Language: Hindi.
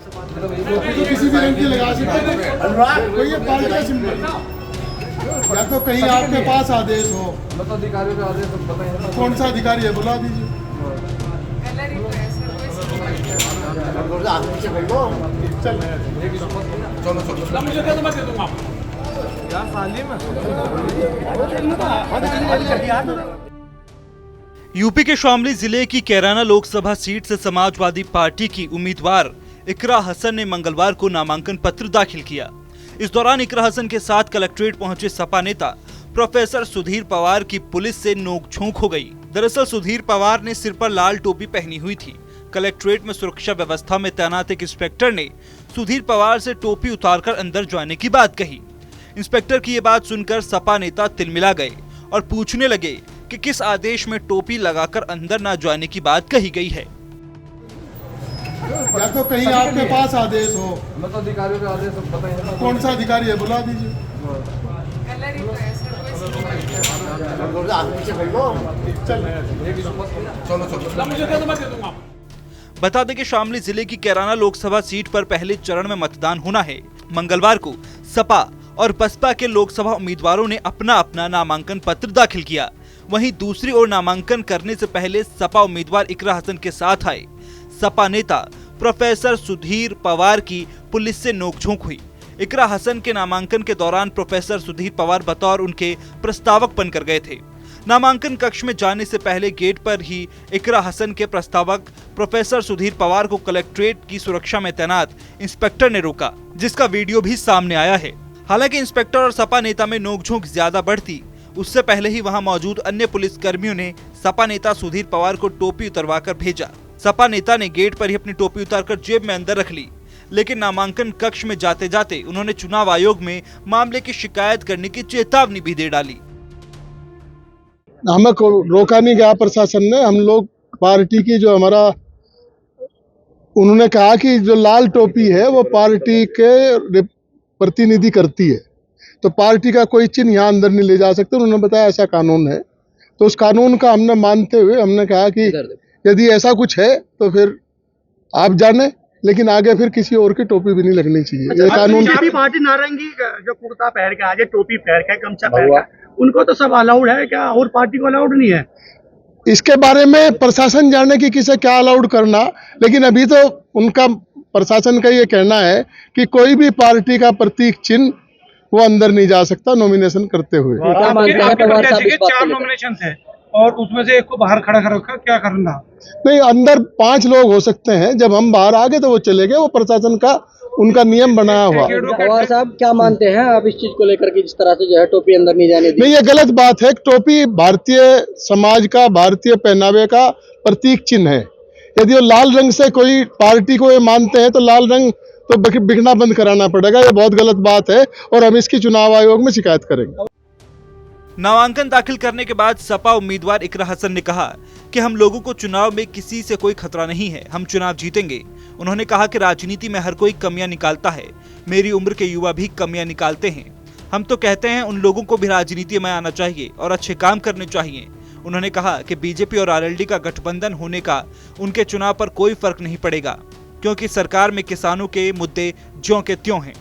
तो किसी भी रंग की लगा सकते हैं, कोई ये पार्टी का सिंबल। या तो कहीं आपके पास आदेश हो, अधिकारियों का आदेश बताइए। कौन सा अधिकारी है बुला दीजिए। यूपी के शामली जिले की कैराना लोकसभा सीट से समाजवादी पार्टी की उम्मीदवार इकरा हसन ने मंगलवार को नामांकन पत्र दाखिल किया। इस दौरान इकरा हसन के साथ कलेक्ट्रेट पहुंचे सपा नेता प्रोफेसर सुधीर पवार की पुलिस से नोकझोंक हो गई। दरअसल सुधीर पवार ने सिर पर लाल टोपी पहनी हुई थी। कलेक्ट्रेट में सुरक्षा व्यवस्था में तैनात एक इंस्पेक्टर ने सुधीर पवार से टोपी उतारकर अंदर जाने की बात कही। इंस्पेक्टर की ये बात सुनकर सपा नेता तिलमिला गए और पूछने लगे कि किस आदेश में टोपी लगाकर अंदर न जाने की बात कही गई है। या तो कहीं आपके पास आदेश हो, अधिकारियों का आदेश बताइए। कौन सा अधिकारी है बुला दीजिए। बता दें कि शामली जिले की कैराना लोकसभा सीट पर पहले चरण में मतदान होना है। मंगलवार को सपा और बसपा के लोकसभा उम्मीदवारों ने अपना अपना नामांकन पत्र दाखिल किया। वहीं दूसरी ओर नामांकन करने से पहले सपा उम्मीदवार इकरा हसन के साथ आए सपा नेता प्रोफेसर सुधीर पवार की पुलिस से नोकझोंक हुई। इकरा हसन के नामांकन के दौरान प्रोफेसर सुधीर पवार बतौर उनके प्रस्तावक बनकर गए थे। नामांकन कक्ष में जाने से पहले गेट पर ही इकरा हसन के प्रस्तावक प्रोफेसर सुधीर पवार को कलेक्ट्रेट की सुरक्षा में तैनात इंस्पेक्टर ने रोका, जिसका वीडियो भी सामने आया है। हालांकि इंस्पेक्टर और सपा नेता में नोकझोंक ज्यादा बढ़ती उससे पहले ही वहां मौजूद अन्य पुलिस कर्मियों ने सपा नेता सुधीर पवार को टोपी उतरवाकर भेजा। सपा नेता ने गेट पर ही अपनी टोपी उतारकर जेब में अंदर रख ली, लेकिन नामांकन कक्ष में जाते जाते उन्होंने चुनाव आयोग में मामले की शिकायत करने की चेतावनी भी दे डाली। हमें रोका नहीं गया प्रशासन ने। हम लोग पार्टी की जो हमारा, उन्होंने कहा कि जो लाल टोपी है वो पार्टी के प्रतिनिधि करती है, तो पार्टी का कोई चिन्ह यहाँ अंदर नहीं ले जा सकते। उन्होंने बताया ऐसा कानून है, तो उस कानून का हमने मानते हुए हमने कहा कि यदि ऐसा कुछ है तो फिर आप जाने, लेकिन आगे फिर किसी और की टोपी भी नहीं लगनी चाहिए। ये कानून पार्टी नारंगी जो कुर्ता पहन के आज टोपी पहन के गमछा पहन के, उनको तो सब अलाउड है क्या, और पार्टी को अलाउड नहीं है? इसके बारे में प्रशासन जाने की किसे क्या अलाउड करना, लेकिन अभी तो उनका प्रशासन का ये कहना है कि कोई भी पार्टी का प्रतीक चिन्ह वो अंदर नहीं जा सकता नॉमिनेशन करते हुए। आपके 4 नॉमिनेशन थे और उसमें से एक को बाहर खड़ा कर रखा, क्या करना? नहीं, अंदर 5 लोग हो सकते हैं। जब हम बाहर आ गए तो वो चले गए, वो प्रशासन का उनका नियम बनाया हुआ। पवार साहब क्या मानते हैं आप इस चीज को लेकर कि जिस तरह से जो है टोपी अंदर नहीं जाने दी? नहीं, ये गलत बात है। टोपी भारतीय समाज का, भारतीय पहनावे का प्रतीक चिन्ह है। यदि वो लाल रंग से कोई पार्टी को ये मानते हैं तो लाल रंग तो बिकना बंद कराना पड़ेगा। ये बहुत गलत बात है और हम इसकी चुनाव आयोग में शिकायत करेंगे। नामांकन दाखिल करने के बाद सपा उम्मीदवार इकरा हसन ने कहा कि हम लोगों को चुनाव में किसी से कोई खतरा नहीं है, हम चुनाव जीतेंगे। उन्होंने कहा कि राजनीति में हर कोई कमियां निकालता है, मेरी उम्र के युवा भी कमियां निकालते हैं। हम तो कहते हैं उन लोगों को भी राजनीति में आना चाहिए और अच्छे काम करने चाहिए। उन्होंने कहा कि बीजेपी और आरएलडी का गठबंधन होने का उनके चुनाव पर कोई फर्क नहीं पड़ेगा, क्योंकि सरकार में किसानों के मुद्दे ज्यों के त्यों हैं।